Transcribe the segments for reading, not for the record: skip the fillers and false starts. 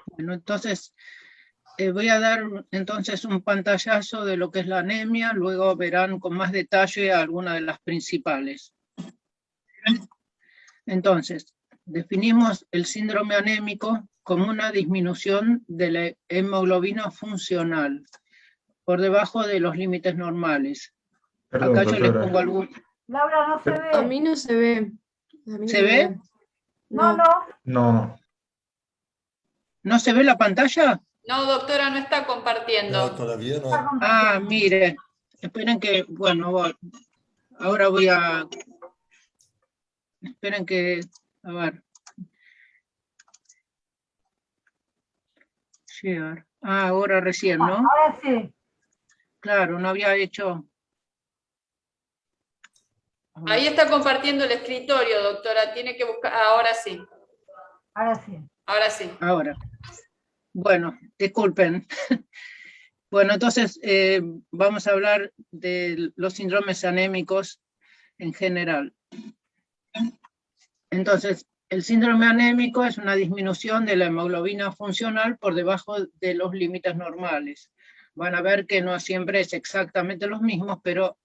Bueno, entonces voy a dar entonces un pantallazo de lo que es la anemia, luego verán con más detalle algunas de las principales. Entonces, definimos el síndrome anémico como una disminución de la hemoglobina funcional por debajo de los límites normales. Perdón, Acá yo les doctora. pongo algún... Laura, no se ve. A mí no se ve. A mí no ¿Se me ve? No, no. No, ¿No se ve la pantalla? No, doctora, no está compartiendo. No, todavía no. Ah, mire, esperen que, bueno, ahora voy a... Esperen que, a ver. Share. Ah, ahora recién, ¿no? Ahora sí. Claro, no había hecho... Ahí está compartiendo el escritorio, doctora. Tiene que buscar. Ahora sí. Ahora sí. Ahora sí. Ahora. Bueno, disculpen. Bueno, entonces vamos a hablar de los síndromes anémicos en general. Entonces, el síndrome anémico es una disminución de la hemoglobina funcional por debajo de los límites normales. Van a ver que no siempre es exactamente los mismos, pero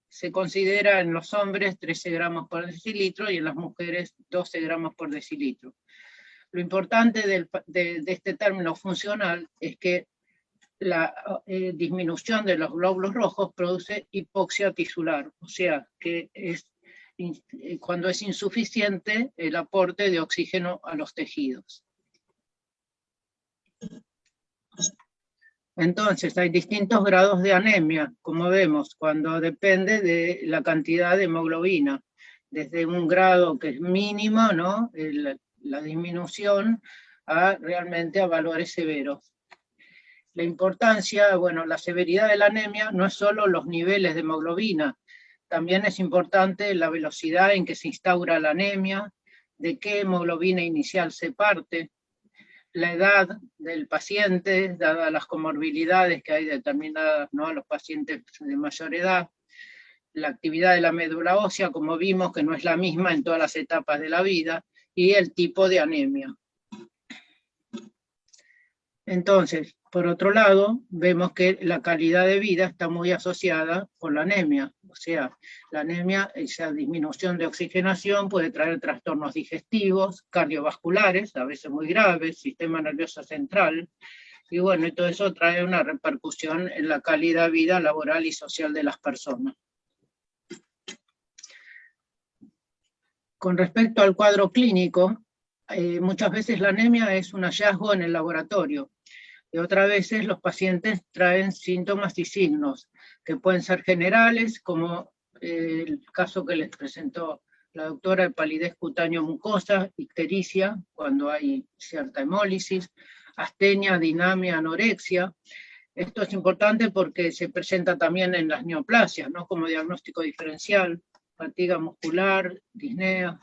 se considera en los hombres 13 gramos por decilitro y en las mujeres 12 gramos por decilitro. Lo importante de este término funcional es que la disminución de los glóbulos rojos produce hipoxia tisular, o sea, que es cuando es insuficiente el aporte de oxígeno a los tejidos. Entonces, hay distintos grados de anemia, como vemos, cuando depende de la cantidad de hemoglobina, desde un grado que es mínimo, ¿no? La disminución, realmente a valores severos. La importancia, bueno, la severidad de la anemia no es solo los niveles de hemoglobina, también es importante la velocidad en que se instaura la anemia, de qué hemoglobina inicial se parte, la edad del paciente, dadas las comorbilidades que hay determinadas, ¿no?, a los pacientes de mayor edad, la actividad de la médula ósea, como vimos, que no es la misma en todas las etapas de la vida, y el tipo de anemia. Entonces, por otro lado, vemos que la calidad de vida está muy asociada con la anemia. O sea, la anemia, esa disminución de oxigenación puede traer trastornos digestivos, cardiovasculares, a veces muy graves, sistema nervioso central, y bueno, y todo eso trae una repercusión en la calidad de vida laboral y social de las personas. Con respecto al cuadro clínico, muchas veces la anemia es un hallazgo en el laboratorio, y otras veces los pacientes traen síntomas y signos, que pueden ser generales, como el caso que les presentó la doctora, de palidez cutáneo mucosa, ictericia, cuando hay cierta hemólisis, astenia, dinamia, anorexia. Esto es importante porque se presenta también en las neoplasias, ¿no?, como diagnóstico diferencial, fatiga muscular, disnea,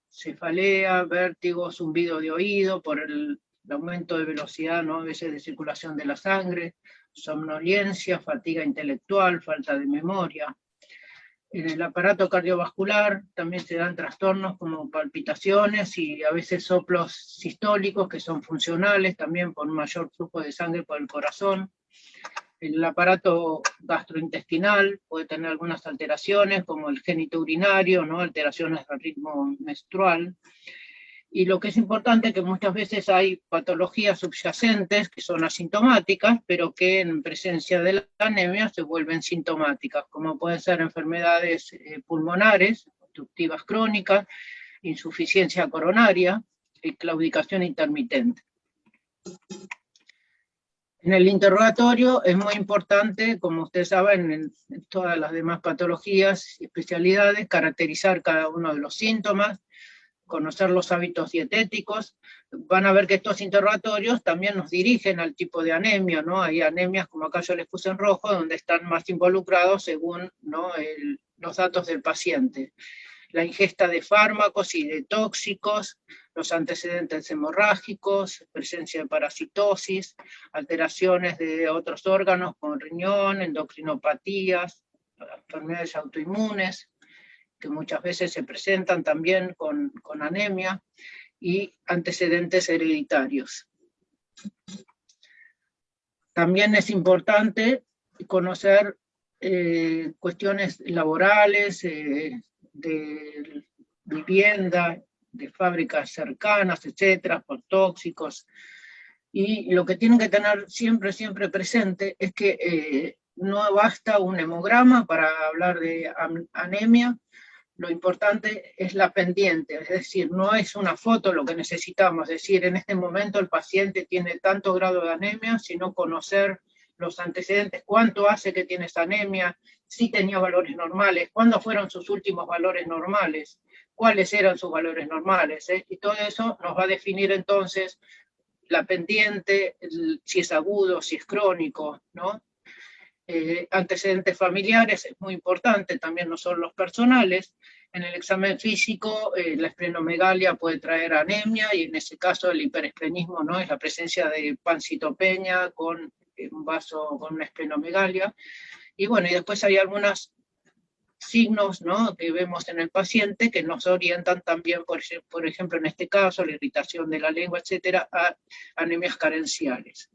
cefalea, vértigo, zumbido de oído por el aumento de velocidad, ¿no?, a veces de circulación de la sangre, somnolencia, fatiga intelectual, falta de memoria. En el aparato cardiovascular también se dan trastornos como palpitaciones y a veces soplos sistólicos que son funcionales también por un mayor flujo de sangre por el corazón. El aparato gastrointestinal puede tener algunas alteraciones como el génito urinario, ¿no?, alteraciones del ritmo menstrual. Y lo que es importante es que muchas veces hay patologías subyacentes que son asintomáticas, pero que en presencia de la anemia se vuelven sintomáticas, como pueden ser enfermedades pulmonares, obstructivas crónicas, insuficiencia coronaria y claudicación intermitente. En el interrogatorio es muy importante, como ustedes saben, en todas las demás patologías y especialidades, caracterizar cada uno de los síntomas, conocer los hábitos dietéticos. Van a ver que estos interrogatorios también nos dirigen al tipo de anemia, ¿no? Hay anemias, como acá yo les puse en rojo, donde están más involucrados según, ¿no?, los datos del paciente. La ingesta de fármacos y de tóxicos, los antecedentes hemorrágicos, presencia de parasitosis, alteraciones de otros órganos como el riñón, endocrinopatías, enfermedades autoinmunes, que muchas veces se presentan también con anemia, y antecedentes hereditarios. También es importante conocer cuestiones laborales, de vivienda, de fábricas cercanas, etcétera, por tóxicos. Y lo que tienen que tener siempre, siempre presente es que no basta un hemograma para hablar de anemia. Lo importante es la pendiente, es decir, no es una foto lo que necesitamos, es decir, en este momento el paciente tiene tanto grado de anemia, sino conocer los antecedentes, cuánto hace que tiene esa anemia, si tenía valores normales, cuándo fueron sus últimos valores normales, cuáles eran sus valores normales, y todo eso nos va a definir entonces la pendiente, si es agudo, si es crónico, ¿no? Antecedentes familiares es muy importante, también no son los personales. En el examen físico, la esplenomegalia puede traer anemia, y en ese caso el hiperesplenismo no es la presencia de pancitopenia con un vaso con una esplenomegalia. Y bueno, y después hay algunos signos, ¿no?, que vemos en el paciente que nos orientan también, por ejemplo, en este caso, la irritación de la lengua, etcétera, a anemias carenciales.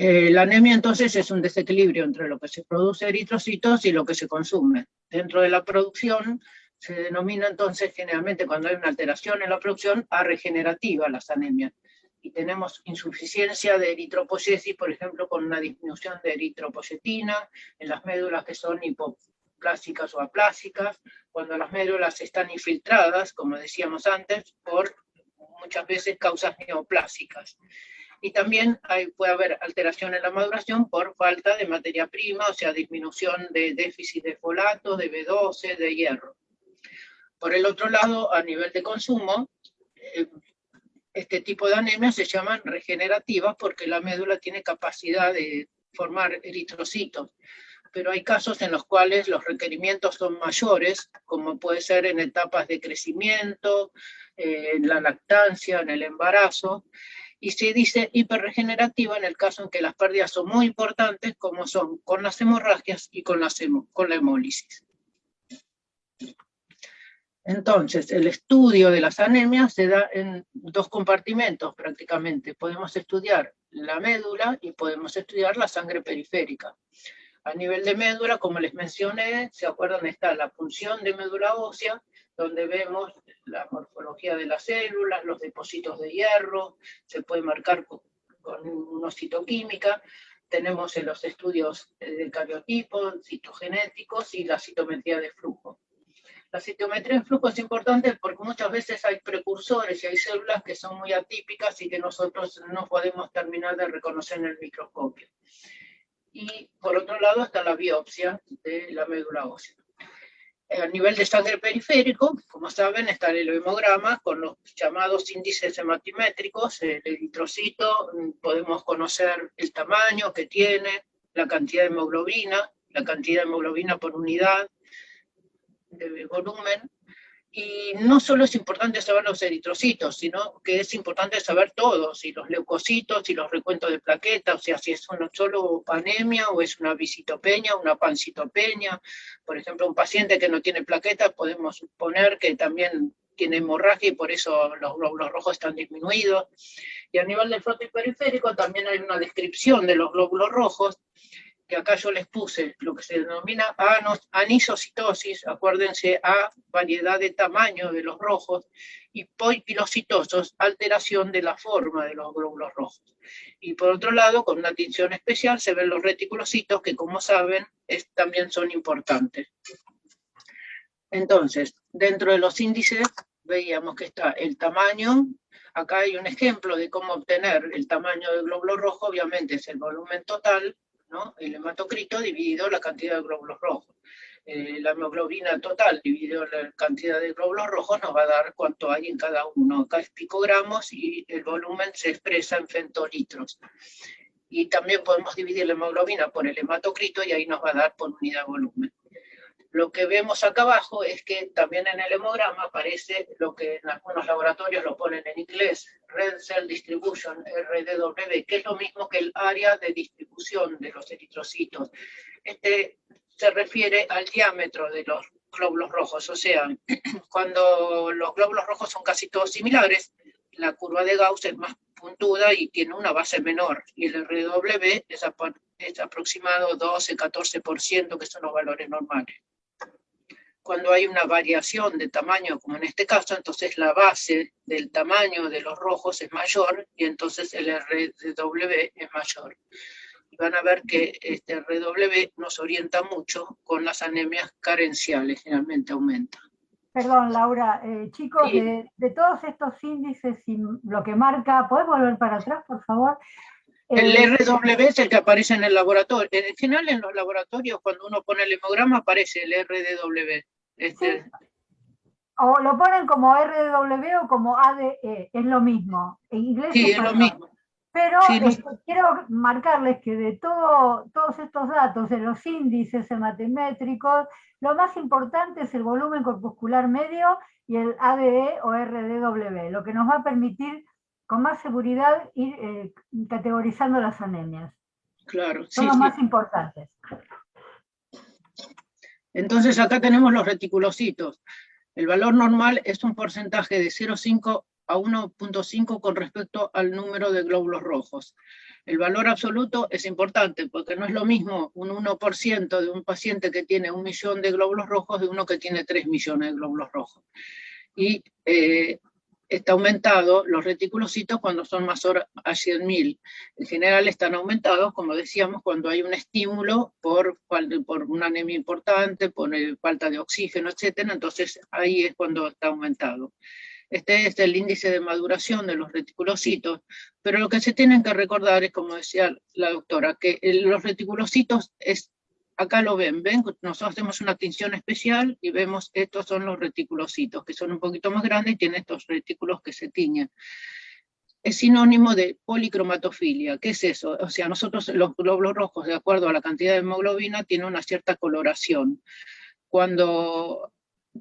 La anemia entonces es un desequilibrio entre lo que se produce eritrocitos y lo que se consume. Dentro de la producción se denomina entonces generalmente, cuando hay una alteración en la producción, arregenerativa las anemias. Y tenemos insuficiencia de eritropoyesis, por ejemplo, con una disminución de eritropoyetina en las médulas que son hipoplásicas o aplásicas, cuando las médulas están infiltradas, como decíamos antes, por muchas veces causas neoplásicas. Y también puede haber alteración en la maduración por falta de materia prima, o sea, disminución de déficit de folato, de B12, de hierro. Por el otro lado, a nivel de consumo, este tipo de anemias se llaman regenerativas porque la médula tiene capacidad de formar eritrocitos. Pero hay casos en los cuales los requerimientos son mayores, como puede ser en etapas de crecimiento, en la lactancia, en el embarazo, y se dice hiperregenerativa en el caso en que las pérdidas son muy importantes, como son con las hemorragias y con la hemólisis. Entonces, el estudio de las anemias se da en dos compartimentos prácticamente. Podemos estudiar la médula y podemos estudiar la sangre periférica. A nivel de médula, como les mencioné, ¿se acuerdan? Está la punción de médula ósea, donde vemos la morfología de las células, los depósitos de hierro, se puede marcar con una citoquímica. Tenemos en los estudios de cariotipos, citogenéticos y la citometría de flujo. La citometría de flujo es importante porque muchas veces hay precursores y hay células que son muy atípicas y que nosotros no podemos terminar de reconocer en el microscopio. Y por otro lado está la biopsia de la médula ósea. A nivel de sangre periférico, como saben, está el hemograma con los llamados índices hematimétricos, el eritrocito, podemos conocer el tamaño que tiene, la cantidad de hemoglobina por unidad de volumen. Y no solo es importante saber los eritrocitos, sino que es importante saber todos, y los leucocitos y los recuentos de plaquetas, o sea, si es una solo anemia o es una visitopenia, una pancitopenia. Por ejemplo, un paciente que no tiene plaquetas, podemos suponer que también tiene hemorragia y por eso los glóbulos rojos están disminuidos. Y a nivel del frotis periférico también hay una descripción de los glóbulos rojos, que acá yo les puse lo que se denomina anisocitosis, acuérdense, a variedad de tamaño de los rojos, y poikilocitosos, alteración de la forma de los glóbulos rojos. Y por otro lado, con una tinción especial, se ven los reticulocitos, que como saben, también son importantes. Entonces, dentro de los índices, veíamos que está el tamaño. Acá hay un ejemplo de cómo obtener el tamaño del glóbulo rojo, obviamente es el volumen total, ¿no? El hematocrito dividido la cantidad de glóbulos rojos. La hemoglobina total dividido la cantidad de glóbulos rojos nos va a dar cuánto hay en cada uno. Acá es picogramos y el volumen se expresa en femtolitros. Y también podemos dividir la hemoglobina por el hematocrito y ahí nos va a dar por unidad de volumen. Lo que vemos acá abajo es que también en el hemograma aparece lo que en algunos laboratorios lo ponen en inglés, Red Cell Distribution, RDW, que es lo mismo que el área de distribución de los eritrocitos. Este se refiere al diámetro de los glóbulos rojos. O sea, cuando los glóbulos rojos son casi todos similares, la curva de Gauss es más puntuda y tiene una base menor, y el RW es aproximado 12-14%, que son los valores normales. Cuando hay una variación de tamaño, como en este caso, entonces la base del tamaño de los rojos es mayor, y entonces el RW es mayor. Y van a ver que este RW nos orienta mucho con las anemias carenciales, generalmente aumenta. Perdón, Laura. Chicos, Sí. de todos estos índices y lo que marca, ¿podés volver para atrás, por favor? El RW es el que aparece en el laboratorio. En general, en los laboratorios, cuando uno pone el hemograma, aparece el RW. Sí, o lo ponen como RW o como ADE, es lo mismo. En inglés Sí, y es lo español. mismo. Pero Sí, no sé. quiero marcarles que de todos estos datos, de los índices hematométricos, lo más importante es el volumen corpuscular medio y el ADE o RDW, lo que nos va a permitir con más seguridad ir categorizando las anemias. Claro, Son sí, los sí. más importantes. Entonces acá tenemos los reticulocitos. El valor normal es un porcentaje de 0,5 a 1,5 con respecto al número de glóbulos rojos. El valor absoluto es importante porque no es lo mismo un 1% de un paciente que tiene 1 millón de glóbulos rojos de uno que tiene 3 millones de glóbulos rojos. Y está aumentado los reticulocitos cuando son más a 100.000. En general están aumentados, como decíamos, cuando hay un estímulo por una anemia importante, por falta de oxígeno, etc. Entonces ahí es cuando está aumentado. Este es el índice de maduración de los reticulocitos, pero lo que se tienen que recordar es, como decía la doctora, que los reticulocitos acá lo ven, nosotros hacemos una tinción especial y vemos, estos son los reticulocitos, que son un poquito más grandes y tienen estos retículos que se tiñen. Es sinónimo de policromatofilia. ¿Qué es eso? O sea, nosotros los glóbulos rojos, de acuerdo a la cantidad de hemoglobina, tienen una cierta coloración. Cuando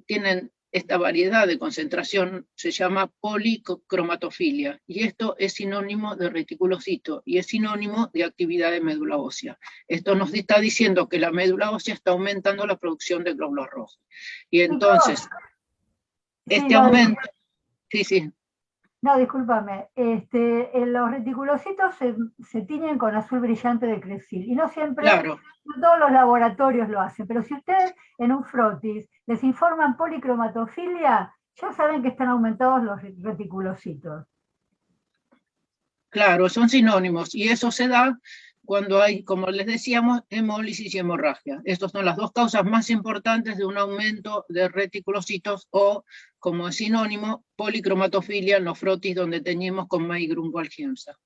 tienen esta variedad de concentración se llama policromatofilia, y esto es sinónimo de reticulocito, y es sinónimo de actividad de médula ósea. Esto nos está diciendo que la médula ósea está aumentando la producción de glóbulos rojos. Y entonces, este aumento... Sí, sí. No, discúlpame. Los reticulocitos se tiñen con azul brillante de Crecil, y no siempre, Claro. no todos los laboratorios lo hacen, pero si ustedes en un frotis les informan policromatofilia, ya saben que están aumentados los reticulocitos. Claro, son sinónimos, y eso se da cuando hay, como les decíamos, hemólisis y hemorragia. Estas son las dos causas más importantes de un aumento de reticulocitos, o, como es sinónimo, policromatofilia en los frotis donde teñimos con May Grunwald-Hiemsa.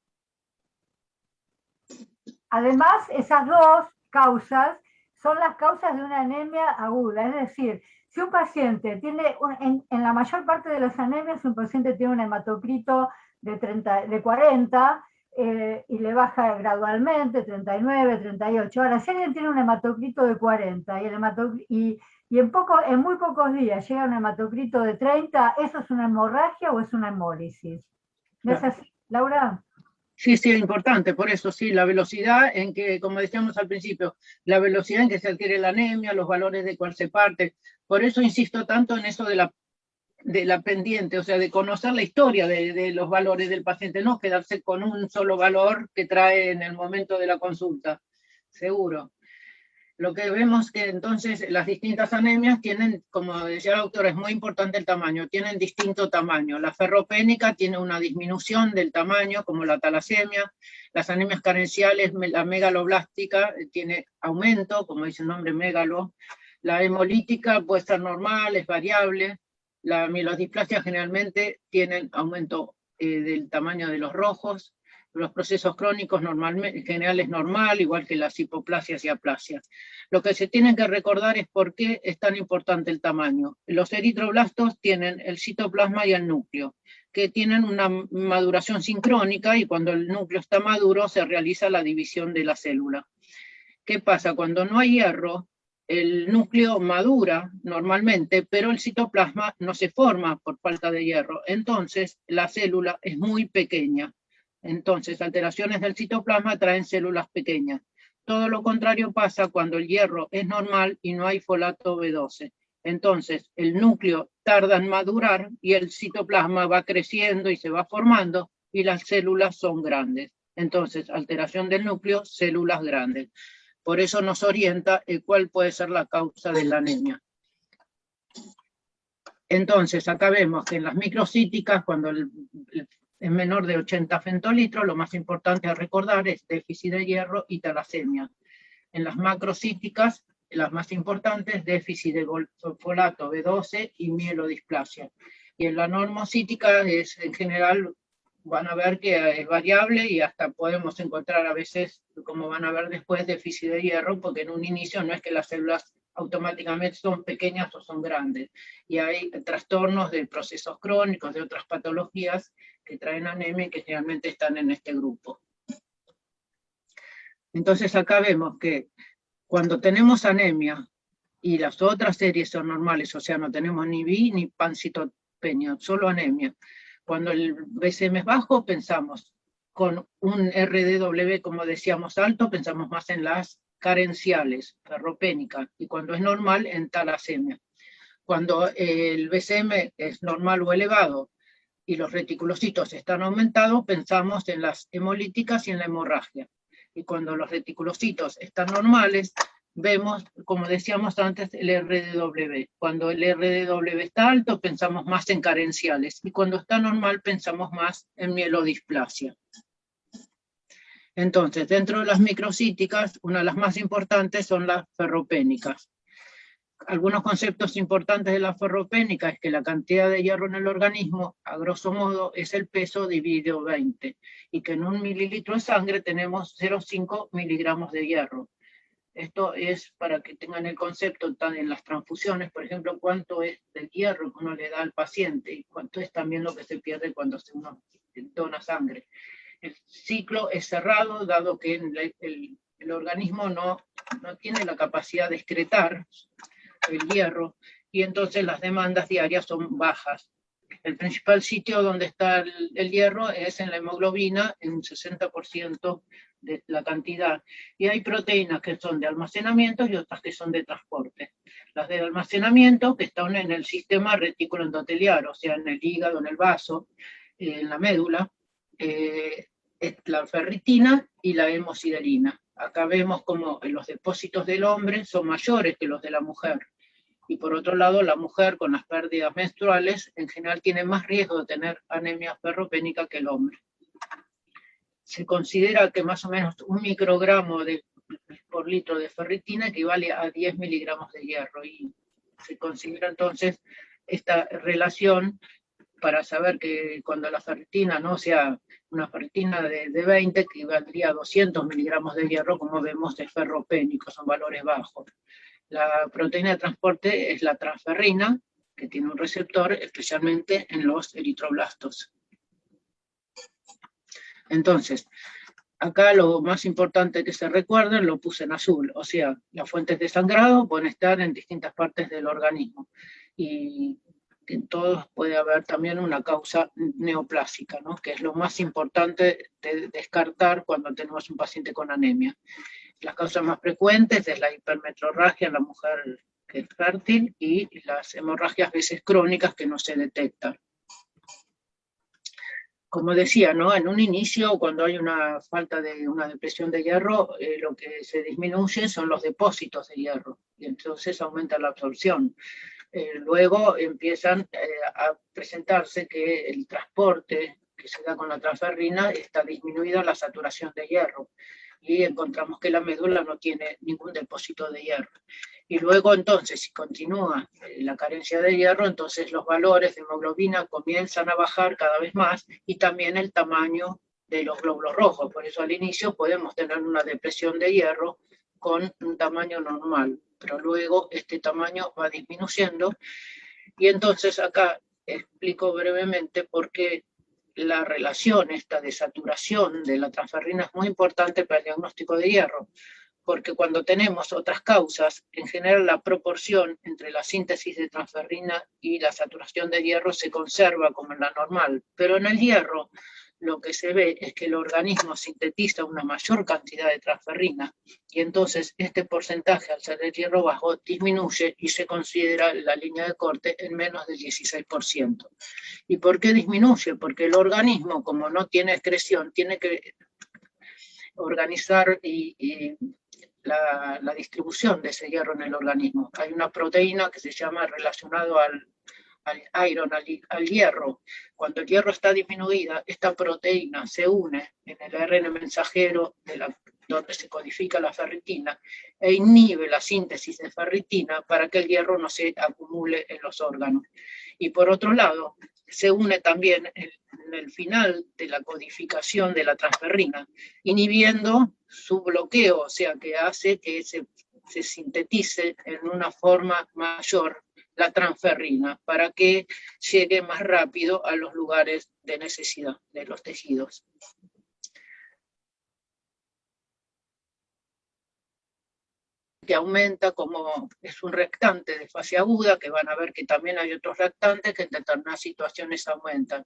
Además, esas dos causas son las causas de una anemia aguda, es decir, si un paciente tiene, en la mayor parte de las anemias, un paciente tiene un hematocrito de 40, y le baja gradualmente, 39, 38. Ahora, si alguien tiene un hematocrito de 40 y en muy pocos días llega a un hematocrito de 30, ¿eso es una hemorragia o es una hemólisis? ¿No es así, Laura? Sí, sí, es importante, por eso sí, la velocidad en que, como decíamos al principio, la velocidad en que se adquiere la anemia, los valores de cuál se parte, por eso insisto tanto en eso de la pendiente, o sea, de conocer la historia de los valores del paciente, no quedarse con un solo valor que trae en el momento de la consulta, seguro. Lo que vemos que entonces las distintas anemias tienen, como decía la doctora, es muy importante el tamaño, tienen distinto tamaño. La ferropénica tiene una disminución del tamaño, como la talasemia. Las anemias carenciales, la megaloblástica tiene aumento, como dice el nombre, megalo. La hemolítica puede ser normal, es variable. La mielodisplasia generalmente tienen aumento del tamaño de los rojos. Los procesos crónicos en general es normal, igual que las hipoplasias y aplasias. Lo que se tiene que recordar es por qué es tan importante el tamaño. Los eritroblastos tienen el citoplasma y el núcleo, que tienen una maduración sincrónica, y cuando el núcleo está maduro se realiza la división de la célula. ¿Qué pasa? Cuando no hay hierro, el núcleo madura normalmente, pero el citoplasma no se forma por falta de hierro. Entonces la célula es muy pequeña. Entonces, alteraciones del citoplasma traen células pequeñas. Todo lo contrario pasa cuando el hierro es normal y no hay folato B12. Entonces, el núcleo tarda en madurar y el citoplasma va creciendo y se va formando y las células son grandes. Entonces, alteración del núcleo, células grandes. Por eso nos orienta el cuál puede ser la causa de la anemia. Entonces, acá vemos que en las microcíticas, cuando es menor de 80 fentolitros, lo más importante a recordar es déficit de hierro y talasemia. En las macrocíticas, las más importantes, déficit de folato B12 y mielodisplasia. Y en la normocítica es, en general, van a ver que es variable y hasta podemos encontrar a veces, como van a ver después, déficit de hierro, porque en un inicio no es que las células automáticamente son pequeñas o son grandes. Y hay trastornos de procesos crónicos, de otras patologías que traen anemia y que generalmente están en este grupo. Entonces acá vemos que cuando tenemos anemia y las otras series son normales, o sea, no tenemos ni BI ni pancitopenia, solo anemia. Cuando el BCM es bajo, pensamos con un RDW, como decíamos, alto, pensamos más en las carenciales, ferropénicas, y cuando es normal, en talasemia. Cuando el BCM es normal o elevado y los reticulocitos están aumentados, pensamos en las hemolíticas y en la hemorragia. Y cuando los reticulocitos están normales, vemos, como decíamos antes, el RDW. Cuando el RDW está alto, pensamos más en carenciales, y cuando está normal, pensamos más en mielodisplasia. Entonces, dentro de las microcíticas, una de las más importantes son las ferropénicas. Algunos conceptos importantes de la ferropénica es que la cantidad de hierro en el organismo, a grosso modo, es el peso dividido 20, y que en 1 mililitro de sangre tenemos 0,5 miligramos de hierro. Esto es para que tengan el concepto tan en las transfusiones, por ejemplo, cuánto es del hierro que uno le da al paciente y cuánto es también lo que se pierde cuando uno dona sangre. El ciclo es cerrado, dado que el organismo no tiene la capacidad de excretar el hierro, y entonces las demandas diarias son bajas. El principal sitio donde está el hierro es en la hemoglobina, en un 60% de la cantidad. Y hay proteínas que son de almacenamiento y otras que son de transporte. Las de almacenamiento, que están en el sistema retículo endoteliar, o sea, en el hígado, en el vaso, en la médula, es la ferritina y la hemosiderina. Acá vemos como los depósitos del hombre son mayores que los de la mujer. Y por otro lado, la mujer con las pérdidas menstruales en general tiene más riesgo de tener anemia ferropénica que el hombre. Se considera que más o menos 1 microgramo por litro de ferritina equivale a 10 miligramos de hierro, y se considera entonces esta relación para saber que cuando la ferritina no sea una ferritina de 20, equivaldría a 200 miligramos de hierro, como vemos, es ferropénico, son valores bajos. La proteína de transporte es la transferrina, que tiene un receptor especialmente en los eritroblastos. Entonces, acá lo más importante que se recuerden lo puse en azul, o sea, las fuentes de sangrado pueden estar en distintas partes del organismo, y en todos puede haber también una causa neoplásica, ¿no? Que es lo más importante de descartar cuando tenemos un paciente con anemia. Las causas más frecuentes es la hipermetrorragia en la mujer que es fértil y las hemorragias a veces crónicas que no se detectan. Como decía, ¿no? En un inicio, cuando hay una falta de una depresión de hierro, lo que se disminuye son los depósitos de hierro, y entonces aumenta la absorción. Luego empiezan a presentarse que el transporte que se da con la transferrina está disminuida la saturación de hierro, y encontramos que la médula no tiene ningún depósito de hierro. Y luego entonces, si continúa la carencia de hierro, entonces los valores de hemoglobina comienzan a bajar cada vez más, y también el tamaño de los glóbulos rojos. Por eso al inicio podemos tener una depresión de hierro con un tamaño normal, pero luego este tamaño va disminuyendo, y entonces acá explico brevemente por qué la relación esta de saturación de la transferrina es muy importante para el diagnóstico de hierro, porque cuando tenemos otras causas, en general la proporción entre la síntesis de transferrina y la saturación de hierro se conserva como en la normal, pero en el hierro lo que se ve es que el organismo sintetiza una mayor cantidad de transferrina, y entonces este porcentaje, al ser de hierro bajo, disminuye y se considera la línea de corte en menos del 16%. ¿Y por qué disminuye? Porque el organismo, como no tiene excreción, tiene que organizar la distribución de ese hierro en el organismo. Hay una proteína que se llama relacionado al hierro. Cuando el hierro está disminuida, esta proteína se une en el ARN mensajero donde se codifica la ferritina e inhibe la síntesis de ferritina para que el hierro no se acumule en los órganos. Y por otro lado, se une también en el final de la codificación de la transferrina, inhibiendo su bloqueo, o sea que hace que se sintetice en una forma mayor la transferrina para que llegue más rápido a los lugares de necesidad de los tejidos. Que aumenta como es un reactante de fase aguda, que van a ver que también hay otros reactantes que en determinadas situaciones aumentan.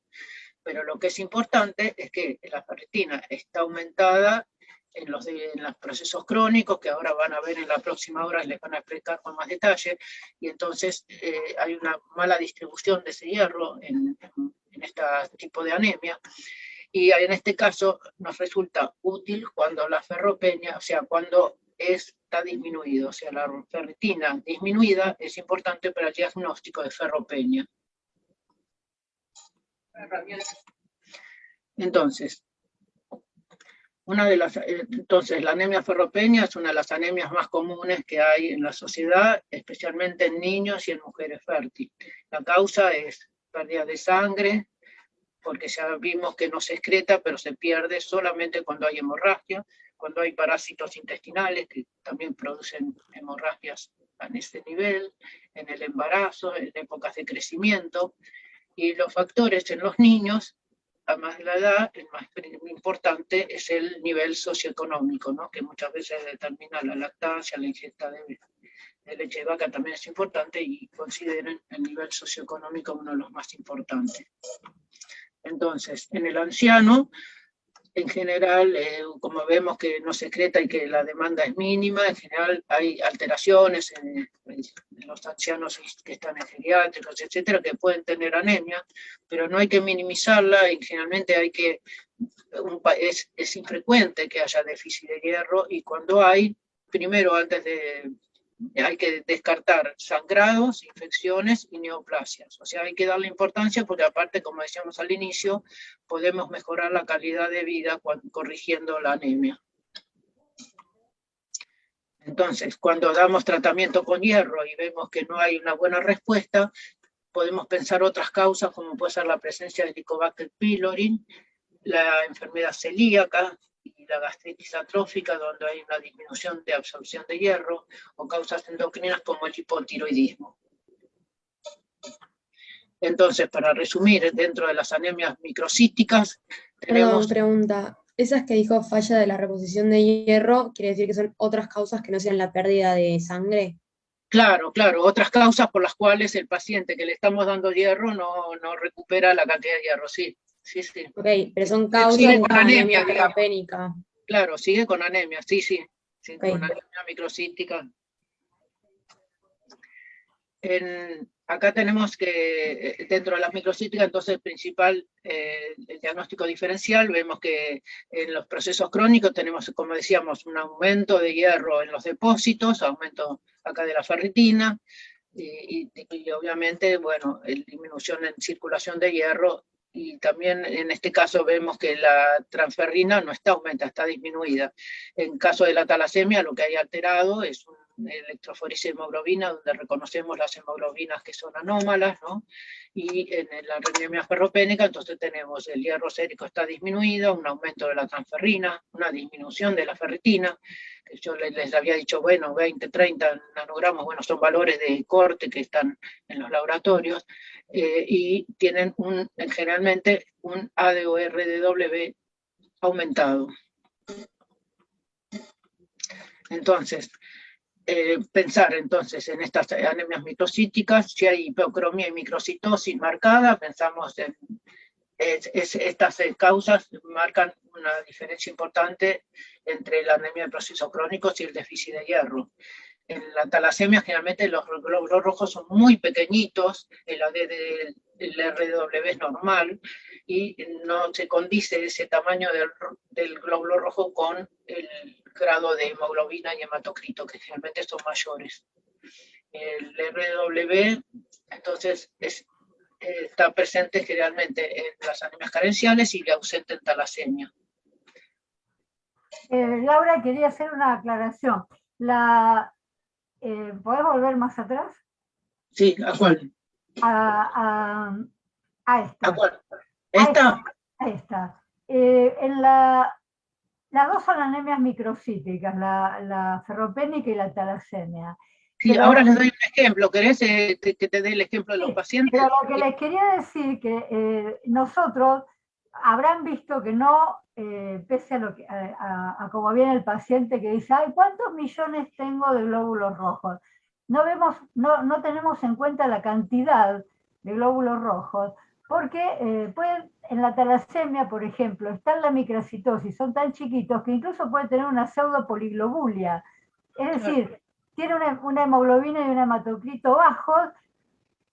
Pero lo que es importante es que la ferritina está aumentada en los procesos crónicos, que ahora van a ver en la próxima hora, les van a explicar con más detalle, y entonces hay una mala distribución de ese hierro en este tipo de anemia, y en este caso nos resulta útil cuando la ferropenia, o sea, cuando está disminuido, o sea, la ferritina disminuida es importante para el diagnóstico de ferropenia. Entonces, la anemia ferropenia es una de las anemias más comunes que hay en la sociedad, especialmente en niños y en mujeres fértiles. La causa es pérdida de sangre, porque ya vimos que no se excreta, pero se pierde solamente cuando hay hemorragia, cuando hay parásitos intestinales que también producen hemorragias a ese nivel, en el embarazo, en épocas de crecimiento, y los factores en los niños, a más de la edad, el más importante es el nivel socioeconómico, ¿no? Que muchas veces determina la lactancia, la ingesta de leche de vaca también es importante, y consideren el nivel socioeconómico uno de los más importantes. Entonces, en el anciano, en general, como vemos que no se excreta y que la demanda es mínima, en general hay alteraciones en los ancianos que están en geriátricos, etcétera, que pueden tener anemia, pero no hay que minimizarla, y generalmente es infrecuente que haya déficit de hierro, y cuando hay, primero hay que descartar sangrados, infecciones y neoplasias. O sea, hay que darle importancia porque aparte, como decíamos al inicio, podemos mejorar la calidad de vida corrigiendo la anemia. Entonces, cuando damos tratamiento con hierro y vemos que no hay una buena respuesta, podemos pensar otras causas, como puede ser la presencia de Helicobacter pylori, la enfermedad celíaca, y la gastritis atrófica, donde hay una disminución de absorción de hierro, o causas endocrinas como el hipotiroidismo. Entonces, para resumir, dentro de las anemias microcíticas, tenemos... Perdón, pregunta. Esas que dijo falla de la reposición de hierro, ¿quiere decir que son otras causas que no sean la pérdida de sangre? Claro, otras causas por las cuales el paciente que le estamos dando hierro no recupera la cantidad de hierro, sí. Ok, pero son causas de esta anemia ferropénica. Claro, sigue con anemia, sí, Okay. con anemia microcítica. Acá tenemos que, dentro de las microcíticas, entonces el principal, el diagnóstico diferencial, vemos que en los procesos crónicos tenemos, como decíamos, un aumento de hierro en los depósitos, aumento acá de la ferritina, y obviamente, bueno, disminución en circulación de hierro, y también en este caso vemos que la transferrina no está aumentada, está disminuida. En caso de la talasemia, lo que hay alterado es un electroforesis de hemoglobina, donde reconocemos las hemoglobinas que son anómalas, ¿no? Y en la anemia ferropénica, entonces tenemos el hierro sérico está disminuido, un aumento de la transferrina, una disminución de la ferritina, que yo les había dicho, bueno, 20, 30 nanogramos, bueno, son valores de corte que están en los laboratorios, y tienen generalmente un ADO-RDW aumentado. Entonces, pensar entonces en estas anemias microcíticas, si hay hipercromía y microcitosis marcada, pensamos en Estas causas marcan una diferencia importante entre la anemia de procesos crónicos y el déficit de hierro. En la talasemia generalmente los glóbulos rojos son muy pequeñitos, el RW es normal y no se condice ese tamaño del glóbulo rojo con el grado de hemoglobina y hematocrito, que generalmente son mayores. El RW entonces está presente generalmente en las anemias carenciales y ausente en talasemia. Laura, quería hacer una aclaración. ¿Podés volver más atrás? Sí, ¿a cuál? A esta. ¿A cuál? ¿Esta? A esta. Las dos son anemias microcíticas, la ferropénica y la talasemia. Sí, Pero, ahora les doy un ejemplo. ¿Querés que te dé el ejemplo de los pacientes? Pero lo que les quería decir que nosotros habrán visto que no, pese a lo que a cómo viene el paciente que dice, ay, ¿cuántos millones tengo de glóbulos rojos? No tenemos en cuenta la cantidad de glóbulos rojos, porque en la talasemia, por ejemplo, está en la microcitosis, son tan chiquitos que incluso puede tener una pseudopoliglobulia. Es decir, tiene una hemoglobina y un hematocrito bajos,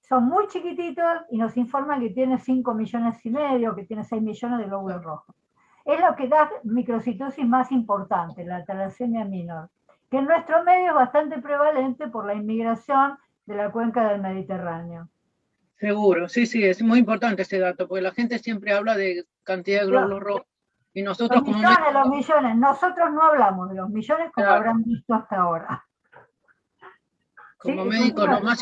son muy chiquititos y nos informan que tiene 5,5 millones, que tiene 6 millones de glóbulos rojos. Es lo que da microcitosis más importante, la talasemia minor, que en nuestro medio es bastante prevalente por la inmigración de la cuenca del Mediterráneo. Seguro, sí, es muy importante ese dato, porque la gente siempre habla de cantidad de glóbulos rojos. Y nosotros los millones, nosotros no hablamos de los millones como habrán visto hasta ahora. Como médicos, lo más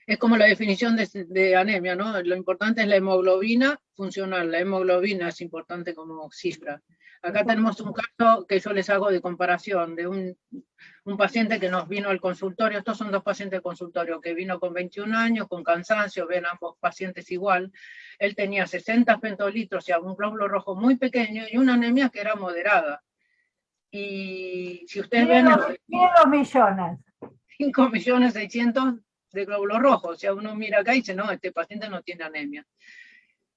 es como la definición de anemia, ¿no? Lo importante es la hemoglobina funcional, la hemoglobina es importante como cifra. Acá tenemos un caso que yo les hago de comparación de un paciente que nos vino al consultorio. Estos son dos pacientes de consultorio que vino con 21 años, con cansancio, ven ambos pacientes igual. Él tenía 60 pentolitros, o sea, un glóbulo rojo muy pequeño y una anemia que era moderada. Y si ustedes ven... Miren los millones. 5.600.000 de glóbulos rojos. O sea, uno mira acá y dice, no, este paciente no tiene anemia.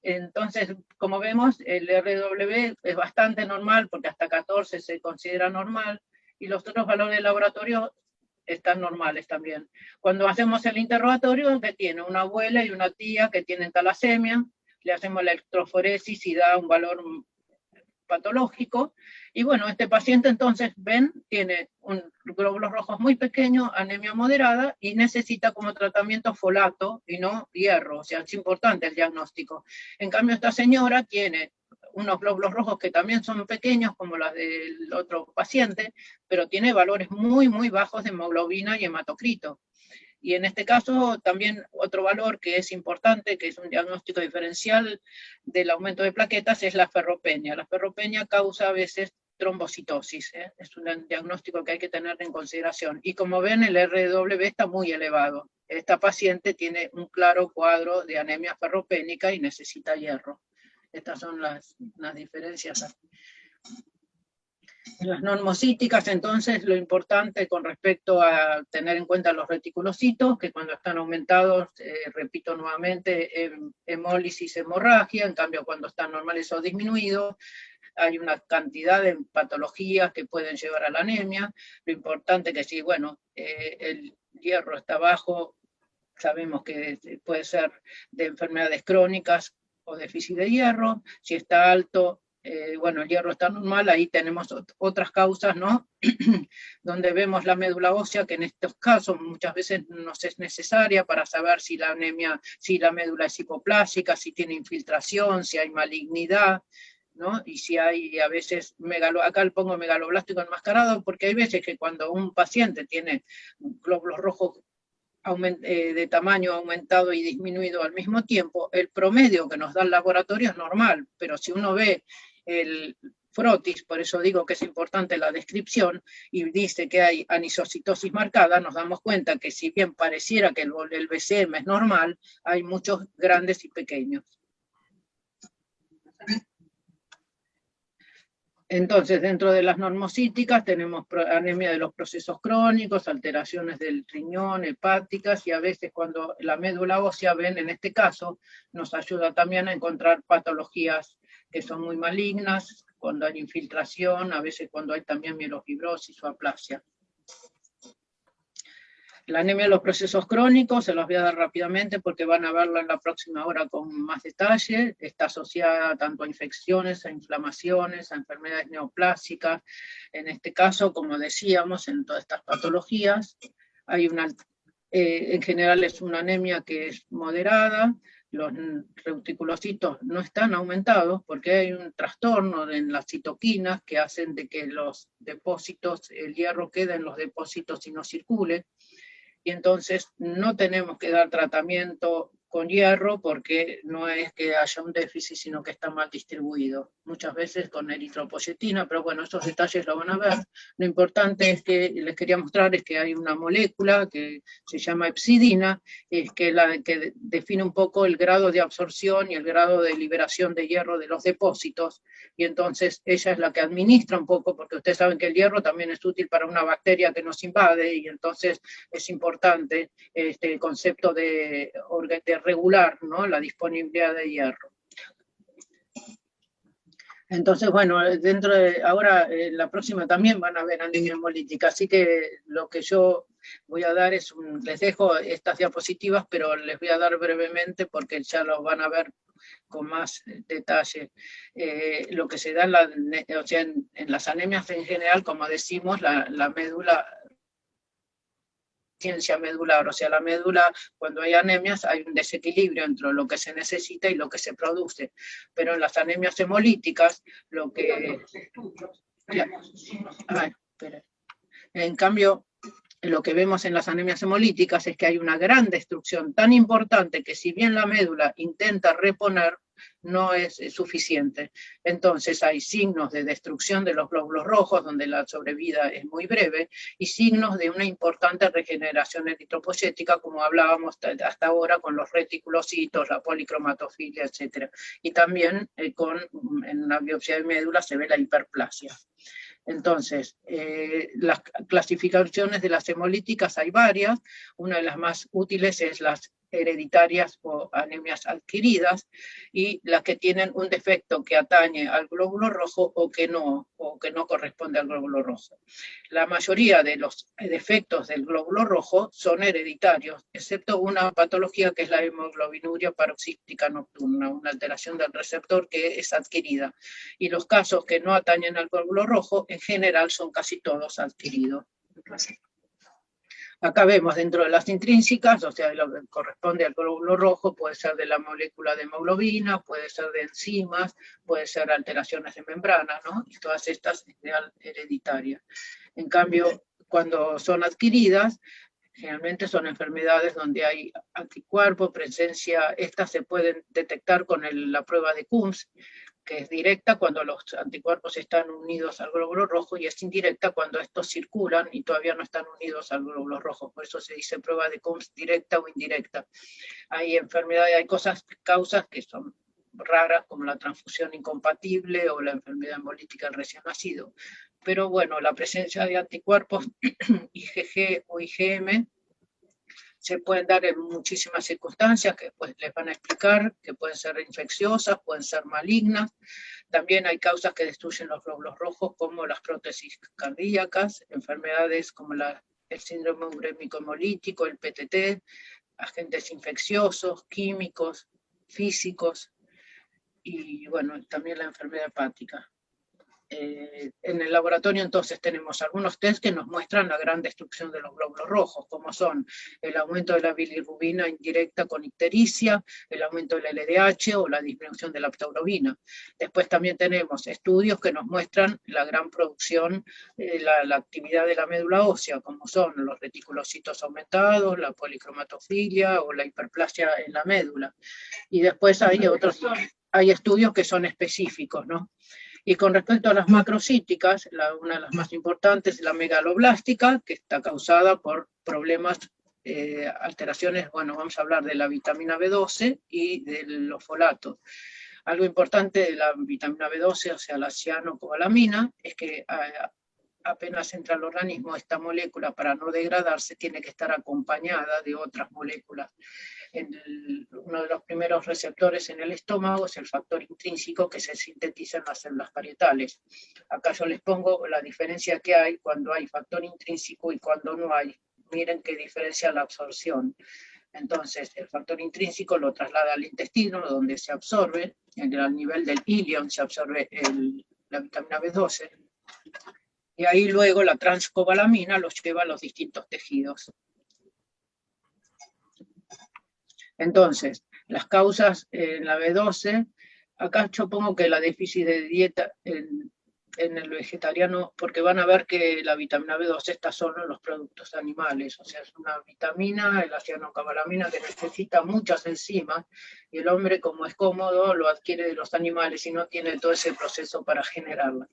Entonces, como vemos, el RW es bastante normal, porque hasta 14 se considera normal, y los otros valores de laboratorio están normales también. Cuando hacemos el interrogatorio, que tiene una abuela y una tía que tienen talasemia, le hacemos la electroforesis y da un valor patológico, y bueno, este paciente entonces, ven, tiene un glóbulos rojos muy pequeño, anemia moderada, y necesita como tratamiento folato y no hierro, o sea, es importante el diagnóstico. En cambio, esta señora tiene unos glóbulos rojos que también son pequeños, como las del otro paciente, pero tiene valores muy, muy bajos de hemoglobina y hematocrito. Y en este caso también otro valor que es importante, que es un diagnóstico diferencial del aumento de plaquetas, es la ferropenia. La ferropenia causa a veces trombocitosis, ¿eh? Es un diagnóstico que hay que tener en consideración. Y como ven, el RW está muy elevado. Esta paciente tiene un claro cuadro de anemia ferropénica y necesita hierro. Estas son las diferencias. En las normocíticas, entonces, lo importante con respecto a tener en cuenta los reticulocitos, que cuando están aumentados, repito nuevamente, hemólisis, hemorragia, en cambio cuando están normales o disminuidos, hay una cantidad de patologías que pueden llevar a la anemia. Lo importante que si, bueno, el hierro está bajo, sabemos que puede ser de enfermedades crónicas o déficit de hierro. Si está alto, bueno, el hierro está normal, ahí tenemos otras causas, ¿no? Donde vemos la médula ósea, que en estos casos muchas veces nos es necesaria para saber si la anemia, si la médula es hipoplásica, si tiene infiltración, si hay malignidad, ¿no? Y si hay a veces, acá le pongo megaloblástico enmascarado, porque hay veces que cuando un paciente tiene glóbulos rojos de tamaño aumentado y disminuido al mismo tiempo, el promedio que nos da el laboratorio es normal, pero si uno ve el frotis, por eso digo que es importante la descripción, y dice que hay anisocitosis marcada, nos damos cuenta que si bien pareciera que el BCM es normal, hay muchos grandes y pequeños. Entonces, dentro de las normocíticas tenemos anemia de los procesos crónicos, alteraciones del riñón, hepáticas, y a veces cuando la médula ósea, ven, en este caso, nos ayuda también a encontrar patologías que son muy malignas, cuando hay infiltración, a veces cuando hay también mielofibrosis o aplasia. La anemia de los procesos crónicos, se los voy a dar rápidamente porque van a verla en la próxima hora con más detalle. Está asociada tanto a infecciones, a inflamaciones, a enfermedades neoplásicas. En este caso, como decíamos, en todas estas patologías, hay en general es una anemia que es moderada. Los reticulocitos no están aumentados porque hay un trastorno en las citoquinas que hacen de que los depósitos, el hierro quede en los depósitos y no circule. Y entonces no tenemos que dar tratamiento con hierro porque no es que haya un déficit, sino que está mal distribuido. Muchas veces con eritropoyetina, pero bueno, esos detalles lo van a ver. Lo importante es que les quería mostrar es que hay una molécula que se llama hepcidina, que define un poco el grado de absorción y el grado de liberación de hierro de los depósitos, y entonces ella es la que administra un poco, porque ustedes saben que el hierro también es útil para una bacteria que nos invade, y entonces es importante el concepto de regular, ¿no?, la disponibilidad de hierro. Entonces, bueno, ahora la próxima también van a ver anemia hemolítica, así que lo que yo voy a dar es les dejo estas diapositivas, pero les voy a dar brevemente porque ya lo van a ver con más detalle. Lo que se da en las anemias en general, como decimos, la médula, ciencia medular, o sea, la médula, cuando hay anemias hay un desequilibrio entre lo que se necesita y lo que se produce, pero en las anemias hemolíticas, lo que... En cambio, lo que vemos en las anemias hemolíticas es que hay una gran destrucción tan importante que si bien la médula intenta reponer, no es suficiente. Entonces hay signos de destrucción de los glóbulos rojos, donde la sobrevida es muy breve, y signos de una importante regeneración eritropoyética, como hablábamos hasta ahora con los reticulocitos, la policromatofilia, etc. Y también en una biopsia de médula se ve la hiperplasia. Entonces, las clasificaciones de las hemolíticas hay varias. Una de las más útiles es las hereditarias o anemias adquiridas, y las que tienen un defecto que atañe al glóbulo rojo o que no corresponde al glóbulo rojo. La mayoría de los defectos del glóbulo rojo son hereditarios, excepto una patología que es la hemoglobinuria paroxística nocturna, una alteración del receptor que es adquirida. Y los casos que no atañen al glóbulo rojo, en general, son casi todos adquiridos. Acá vemos dentro de las intrínsecas, o sea, lo que corresponde al glóbulo rojo, puede ser de la molécula de hemoglobina, puede ser de enzimas, puede ser alteraciones de membrana, ¿no? Y todas estas son hereditarias. En cambio, cuando son adquiridas, generalmente son enfermedades donde hay anticuerpos, presencia, estas se pueden detectar con la prueba de Coombs, que es directa cuando los anticuerpos están unidos al glóbulo rojo, y es indirecta cuando estos circulan y todavía no están unidos al glóbulo rojo. Por eso se dice prueba de Coombs directa o indirecta. Hay enfermedades, hay causas que son raras, como la transfusión incompatible o la enfermedad hemolítica del recién nacido. Pero bueno, la presencia de anticuerpos IgG o IgM se pueden dar en muchísimas circunstancias que pues les van a explicar, que pueden ser infecciosas, pueden ser malignas. También hay causas que destruyen los glóbulos rojos, como las prótesis cardíacas, enfermedades como el síndrome urémico hemolítico, el PTT, agentes infecciosos, químicos, físicos, y bueno, también la enfermedad hepática. En el laboratorio entonces tenemos algunos test que nos muestran la gran destrucción de los glóbulos rojos, como son el aumento de la bilirrubina indirecta con ictericia, el aumento del LDH o la disminución de la aptaurobina. Después también tenemos estudios que nos muestran la gran producción, la actividad de la médula ósea, como son los reticulocitos aumentados, la policromatofilia o la hiperplasia en la médula. Y después hay estudios que son específicos, ¿no? Y con respecto a las macrocíticas, una de las más importantes es la megaloblástica, que está causada por problemas, alteraciones, bueno, vamos a hablar de la vitamina B12 y de los folatos. Algo importante de la vitamina B12, o sea, la cianocobalamina, es que apenas entra al organismo esta molécula, para no degradarse, tiene que estar acompañada de otras moléculas. Uno de los primeros receptores en el estómago es el factor intrínseco que se sintetiza en las células parietales. Acá yo les pongo la diferencia que hay cuando hay factor intrínseco y cuando no hay. Miren qué diferencia la absorción. Entonces, el factor intrínseco lo traslada al intestino, donde se absorbe, al nivel del ilion se absorbe la vitamina B12, y ahí luego la transcobalamina los lleva a los distintos tejidos. Entonces, las causas en la B12, acá yo pongo que la déficit de dieta en el vegetariano, porque van a ver que la vitamina B12 está solo en los productos animales, o sea, es una vitamina, la cianocobalamina, que necesita muchas enzimas, y el hombre, como es cómodo, lo adquiere de los animales y no tiene todo ese proceso para generarla.